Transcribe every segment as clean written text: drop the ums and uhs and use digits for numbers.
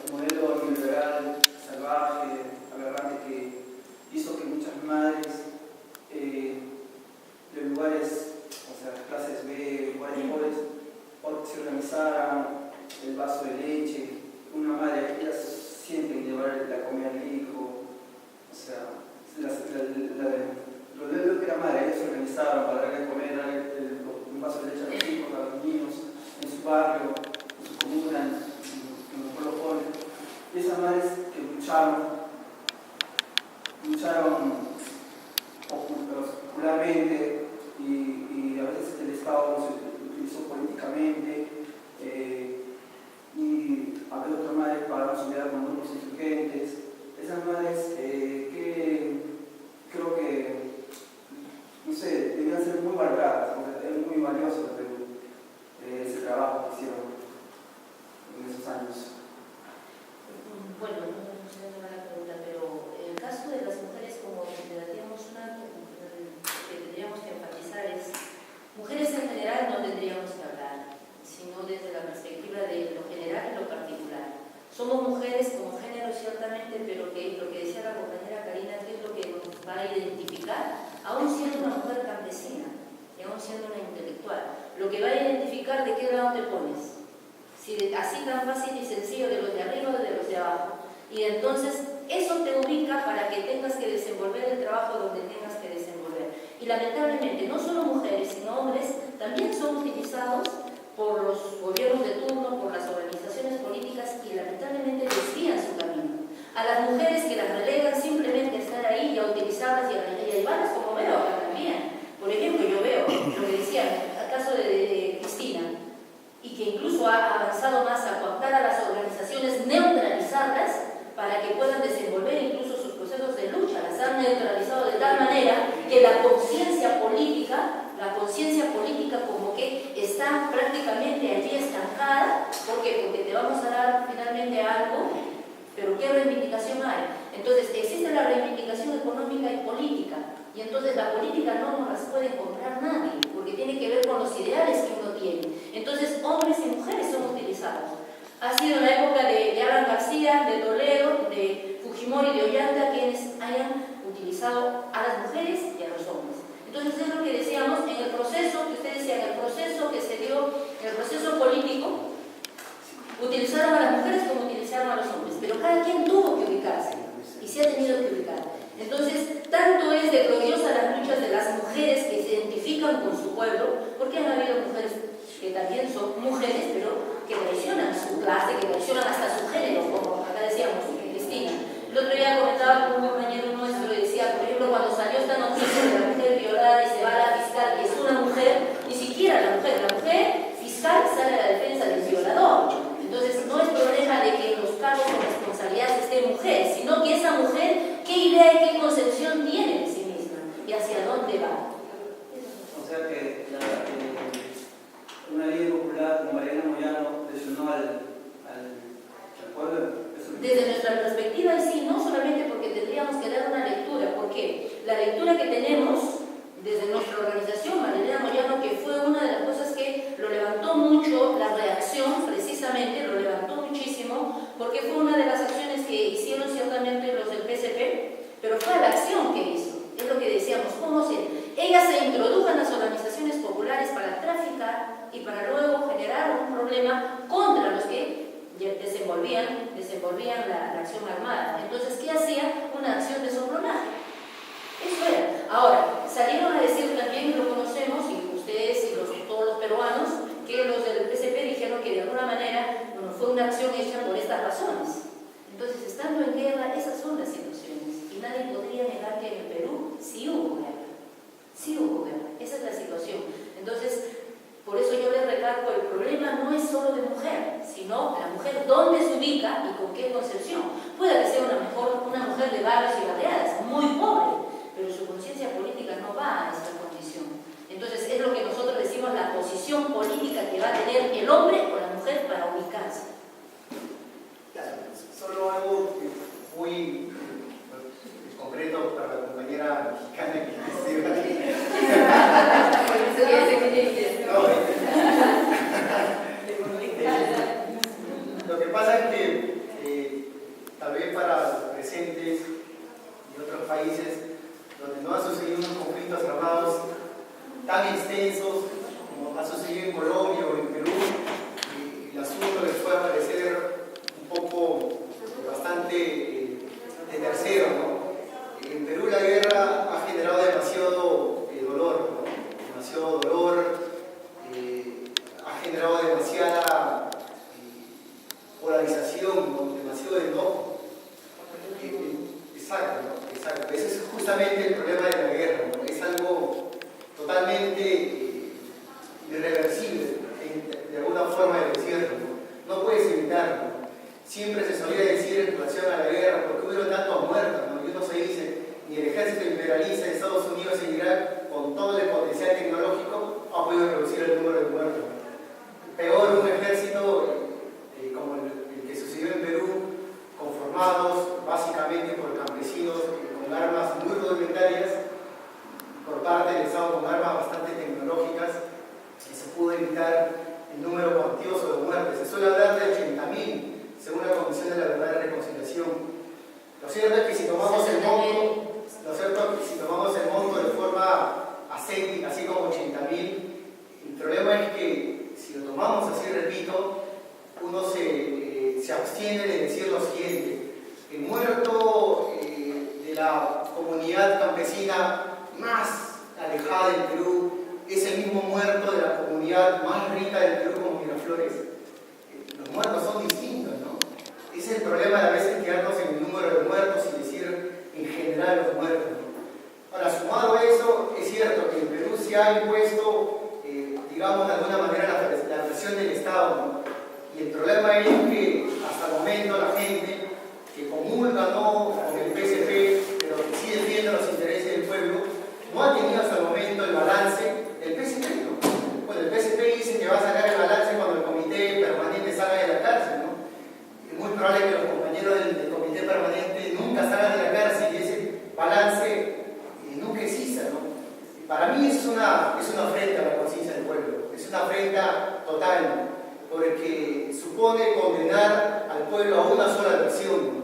el modelo neoliberal salvaje, aberrante, que hizo que muchas madres de lugares, o sea, clases B, lugares pobres, se organizaran, el vaso de leche, una madre, ellas sienten llevar la comida al hijo, o sea, lo que era madre, ellas se organizaban para darle de comer, darle un vaso de leche a los hijos, a los niños, en su barrio, en su comuna, en los pueblos pobres. Y esas madres que lucharon popularmente y a veces el Estado los utilizó políticamente, y había otras madres para su vida con grupos insurgentes. Esas madres que creo que, no sé, debían ser muy valoradas, porque es muy valioso ese trabajo que hicieron en esos años. Bueno, no sé la pregunta, pero el caso de las mujeres, como debatíamos que tendríamos que enfatizar es, mujeres en general no tendríamos que hablar, sino desde la perspectiva de lo general y lo particular. Somos mujeres como género ciertamente, pero que lo que decía la compañera Karina, ¿qué es lo que nos va a identificar? Aún siendo una mujer campesina y aún siendo una intelectual, lo que va a identificar de qué lado te pones. Si así tan fácil y sencillo, de los de arriba o de los de abajo. Y entonces eso te ubica para que tengas que desenvolver el trabajo donde tengas que desenvolver. Y lamentablemente no solo mujeres, sino hombres también son utilizados por los gobiernos de turno, por las organizaciones políticas, y lamentablemente desvían su camino. A las mujeres que las relegan simplemente a estar ahí y a utilizarlas y a llevarlas, como veo acá también. Por ejemplo, yo veo lo que decían, el caso de Cristina, y que incluso ha avanzado más a cooptar a las organizaciones, neutralizarlas para que puedan desenvolver incluso sus procesos de lucha. Las han neutralizado de tal manera que la conciencia política como que está prácticamente allí estancada. ¿Por qué? Porque te vamos a dar finalmente algo, pero ¿qué reivindicación hay? Entonces existe la reivindicación económica y política, y entonces la política no nos las puede comprar nadie, porque tiene que ver con los ideales que uno tiene. Entonces hombres y mujeres son utilizados. Ha sido en la época de Alan García, de Toledo, de Fujimori, de Ollanta, quienes hayan utilizado a las mujeres y a los hombres. Entonces es lo que decíamos, en el proceso, que usted decía, en el proceso que se dio, en el proceso político, utilizaron a las mujeres como utilizaron a los hombres, pero cada quien tuvo que ubicarse y se ha tenido que ubicar. Entonces, tanto es de gloriosa las luchas de las mujeres que se identifican con su pueblo, porque han habido mujeres que también son mujeres, pero que traicionan su clase, que traicionan hasta su género, como acá decíamos, Cristina. El otro día comentaba con un compañero nuestro y decía, por ejemplo, cuando salió esta noticia de la mujer violada y se va a la fiscal, que es una mujer, ni siquiera la mujer fiscal sale a la defensa del violador. Entonces, no es problema de que en los cargos de responsabilidad esté mujer, sino que esa mujer, qué idea y qué concepción tiene de sí misma y hacia dónde va. O sea que una líder popular como Mariana Moyano lesionó al pueblo. Desde nuestra perspectiva, sí, no solamente porque tendríamos que dar una lectura, porque la lectura que tenemos desde nuestra organización, Mariana Moyano, que fue una de las cosas que lo levantó mucho, la reacción precisamente, lo levantó muchísimo, porque fue una de las acciones que hicieron ciertamente los del PSP, pero fue la acción que hizo, es lo que decíamos, ella se introdujo en las organizaciones populares para traficar y para luego generar un problema contra los que desenvolvían la acción armada. Entonces, ¿qué hacía? Una acción de sobornaje. Eso era. Ahora, salieron a decir también, y lo conocemos, y ustedes y todos los peruanos, que los del PSP dijeron que de alguna manera, fue una acción hecha por estas razones. Entonces, estando en guerra, esas son las situaciones. Y nadie podría negar que en el Perú sí hubo guerra. Sí hubo guerra. Esa es la situación. Entonces, por eso yo les recalco, el problema no es solo de mujer, sino la mujer dónde se ubica y con qué concepción. Puede que sea una mujer de barrios y barriadas, muy pobre, pero su conciencia política no va a esta condición. Entonces es lo que nosotros decimos, la posición política que va a tener el hombre o la mujer para ubicarse. Solo algo muy concreto para la compañera mexicana que escribe aquí. Lo que pasa es que tal vez para los presentes y otros países donde no han sucedido unos conflictos armados tan extensos como ha sucedido en Colombia o en Perú, el asunto les puede parecer un poco bastante de tercero, ¿no? En Perú la guerra ha generado demasiado dolor, ¿no? Demasiado dolor, ha generado demasiada polarización, ¿no? Demasiado enojo. Exacto, ¿no? Exacto. Ese es justamente el problema de la guerra, ¿no? Es algo totalmente irreversible, de alguna forma de decirlo, ¿no? No puedes evitarlo. Siempre se solía decir en relación a la guerra, ¿por qué hubieron tantos muertos? ¿No? Y uno se dice, ni el ejército imperialista de Estados Unidos en Irak, con todo el potencial tecnológico, ha podido reducir el número de muertos. Peor, un ejército como el que sucedió en Perú, conformados básicamente por campesinos con armas muy rudimentarias, por parte del Estado con armas bastante tecnológicas, y se pudo evitar el número cuantioso de muertes. Se suele hablar de 80.000, según la Comisión de la Verdad y Reconciliación. Lo cierto es que si tomamos el monto de forma ascéntica, así como 80.000, el problema es que si lo tomamos así, repito, uno se abstiene de decir lo siguiente: el muerto de la comunidad campesina más alejada del Perú es el mismo muerto de la comunidad más rica del Perú, como Miraflores. Los muertos son distintos, ¿no? Ese es el problema de a veces quedarnos en el número de muertos y decir en general los muertos, ¿no? Ahora, sumado a eso, es cierto que en Perú se ha impuesto, digamos de alguna manera, la presión del Estado, ¿no? Y el problema es que hasta el momento la gente que comulga, ¿no?, con el PSP, pero que sí defiende los intereses del pueblo, no ha tenido hasta el momento el balance del PSP, ¿no? Bueno, el PSP dice que va a sacar el balance cuando el comité permanente salga de la cárcel, ¿no? Es muy probable que los compañeros del comité permanente nunca salgan de la cárcel y ese balance nunca exista, ¿no? Para mí es una afrenta a la conciencia del pueblo, es una afrenta total, ¿no? Porque supone condenar al pueblo a una sola versión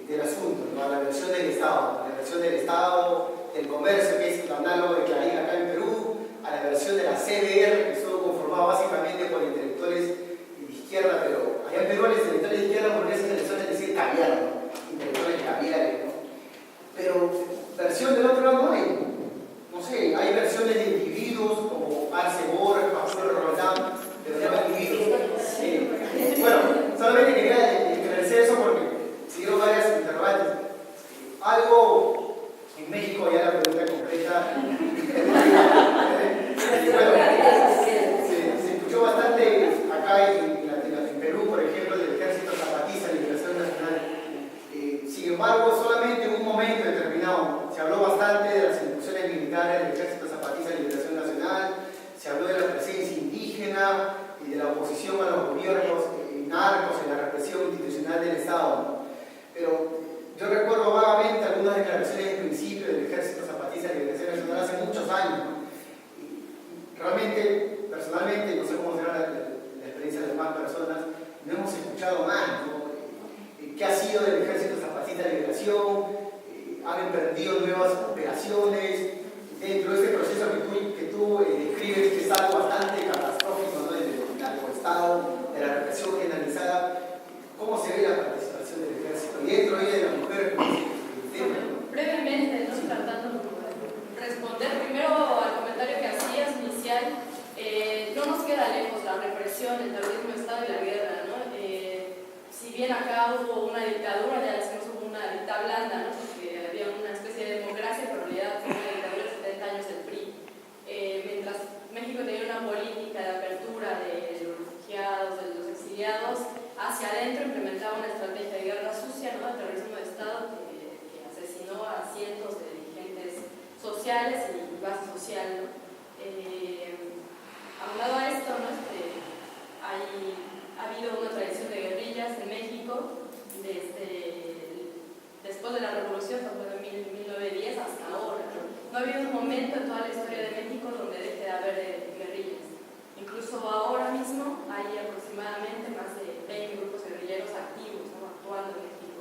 del asunto, ¿no? A la versión del Estado, a la versión del Estado, del comercio, que es el análogo de Clarín acá en Perú, a la versión de la CDR, que estuvo conformada básicamente por intelectuales de izquierda, pero allá en Perú los intelectuales de izquierda, porque esas elecciones decir caviar, ¿no? Intelectuales caviares, ¿no? Pero versión del otro lado no hay. No sé, hay versiones de individuos como Arce Borges, Pastor Roldán, pero no individuos. Bueno, solamente quería esclarecer eso porque siguieron varias interrogantes. Algo en México, ya la pregunta completa. Bueno, se escuchó bastante acá en Perú, por ejemplo, del Ejército Zapatista de Liberación Nacional. Sin embargo, solamente en un momento determinado se habló bastante de las incursiones militares del Ejército Zapatista de Liberación Nacional, se habló de la presencia indígena y de la oposición a los gobiernos narcos en la represión institucional del Estado, ¿no? Pero yo recuerdo vagamente algunas declaraciones de principio del Ejército Zapatista de Liberación Nacional hace muchos años, ¿no? Y realmente, personalmente, no sé cómo será la experiencia de las demás personas, no hemos escuchado más, ¿no? ¿Qué ha sido del Ejército Zapatista de Liberación? ¿Han emprendido nuevas operaciones? Dentro de este proceso que tú describes, que es algo bastante catastrófico, ¿no?, del narcoestado, de la represión generalizada, ¿cómo se ve la participación del Ejército? Y dentro de la mujer, brevemente, ¿no? Tratando de responder primero al comentario que hacías inicial, no nos queda lejos la represión, el terrorismo de Estado y la guerra, ¿no? Si bien acá hubo una dictadura, ya decimos hubo una dictadura blanda, ¿no?, porque había una especie de democracia, pero en realidad fue una dictadura de 70 años del PRI. Mientras México tenía una política de apertura de los refugiados, de los exiliados, hacia adentro implementaba una estrategia de guerra sucia, ¿no?, de terrorismo de Estado que asesinó a cientos de dirigentes sociales y base social, ¿no? Aunado a esto, ¿no?, ha habido una tradición de guerrillas en México después de la revolución, después de 1910 hasta ahora, ¿no? No ha habido un momento en toda la historia de México donde deje de haber guerrillas. Incluso ahora mismo hay aproximadamente más de 20 grupos guerrilleros activos, ¿no?, actuando en México.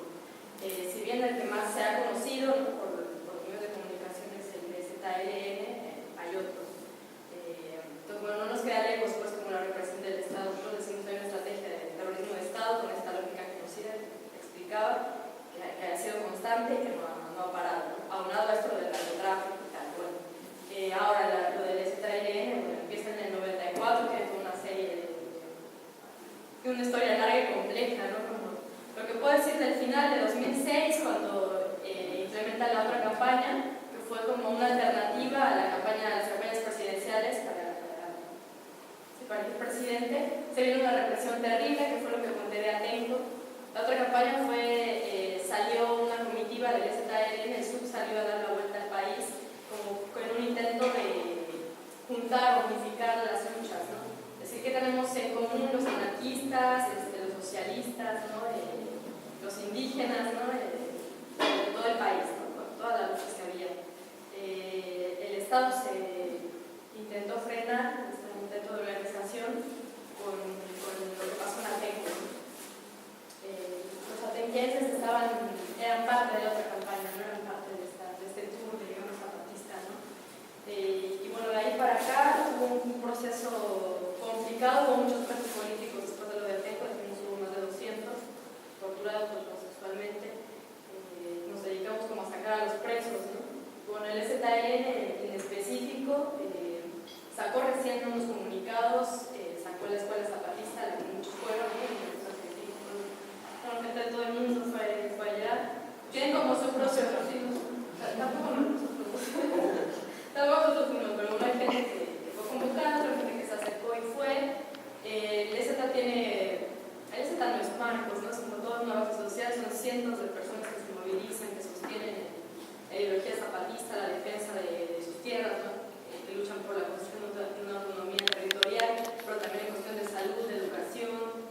decir del final de 2006, cuando implementa la otra campaña, que fue como una alternativa a las campañas presidenciales para el presidente. Se vino una represión terrible, que fue lo que conté de Atenco. La otra campaña salió una comitiva del STL, el SUB salió a dar la vuelta al país, como con un intento de juntar, unificar las luchas, ¿no? Es decir, que tenemos en común los anarquistas, los socialistas, ¿no? Los indígenas, ¿no? De todo el país, ¿no? Con todas las luchas que había. El Estado se intentó frenar este intento de organización con lo que pasó en Atenco, ¿no? Los atenquenses eran parte de la otra campaña, no eran parte de este tour, digamos, zapatista, ¿no? Y bueno, de ahí para acá hubo un proceso complicado con muchos presos políticos después de lo de Atenco, hubo más de 200 torturados sexualmente. Nos dedicamos como a sacar a los presos, ¿no? Bueno, el STLN en específico sacó recién unos comunicados, sacó la escuela zapatista, la que muchos fueron, gente de todo el mundo fue allá. Tienen como su proceso, tampoco nosotros, pero hay gente que fue convocada, otra gente que se acercó y fue. El STA no es Marcos, ¿no? Como toda una base social, son cientos de personas que se movilizan, que sostienen la ideología zapatista, la defensa de sus tierras, ¿no? Que luchan por la construcción de una autonomía territorial, pero también en cuestión de salud, de educación,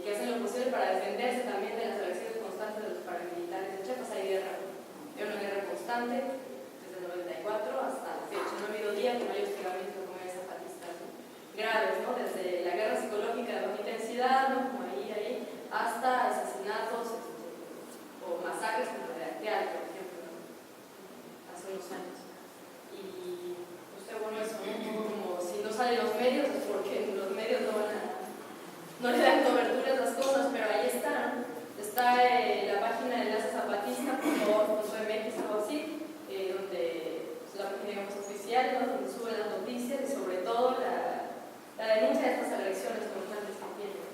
que hacen lo posible para defenderse también de las agresiones constantes de los paramilitares. De Chiapas hay guerra, hay una guerra constante desde el 94 hasta la fecha. No ha habido día que no haya hostigamiento como es zapatistas, ¿no? Graves, ¿no? Desde la guerra psicológica de baja intensidad, ¿no? Como ahí, hasta asesinatos o masacres como la de Arteal, por ejemplo, ¿no? Hace unos años. Y usted, bueno, eso, ¿no? Como si no salen los medios, es porque los medios no le dan cobertura a esas cosas, pero ahí está la página de Enlace Zapatista, .org.mx o así, donde es la página, digamos, oficial, ¿no? Donde suben las noticias y sobre todo la denuncia de estas agresiones constantes que tienen.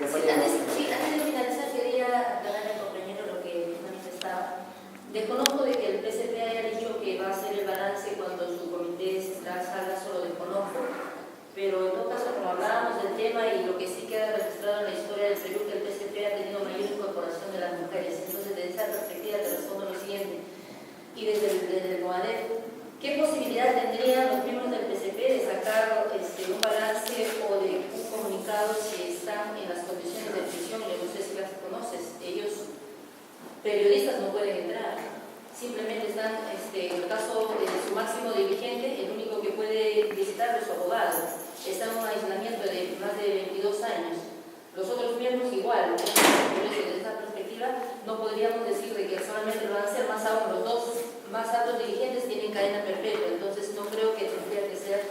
Sí, antes de finalizar quería aclararle al compañero lo que manifestaba. Desconozco de que el PCP haya dicho que va a hacer el balance cuando su comité salga, solo desconozco. Pero en todo caso, como hablábamos del tema y lo que sí queda registrado en la historia del Perú, que el PCP ha tenido mayor incorporación de las mujeres. Entonces, desde esa perspectiva te respondo lo siguiente. Y desde el CONADEP, ¿qué posibilidad tendrían los miembros del PCP de sacar un balance o de un comunicado si están en las condiciones de prisión? Y no sé si las conoces. Ellos, periodistas, no pueden entrar. Simplemente están, en el caso de su máximo dirigente, el único que puede visitarlo es su abogado. Está en un aislamiento de más de 22 años. Los otros miembros igual. Por eso, desde esa perspectiva, no podríamos decir de que solamente lo van a hacer, más aún los dos más altos dirigentes tienen cadena perpetua. Entonces no creo que tendría que ser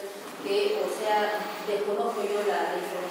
que, o sea, desconozco yo la información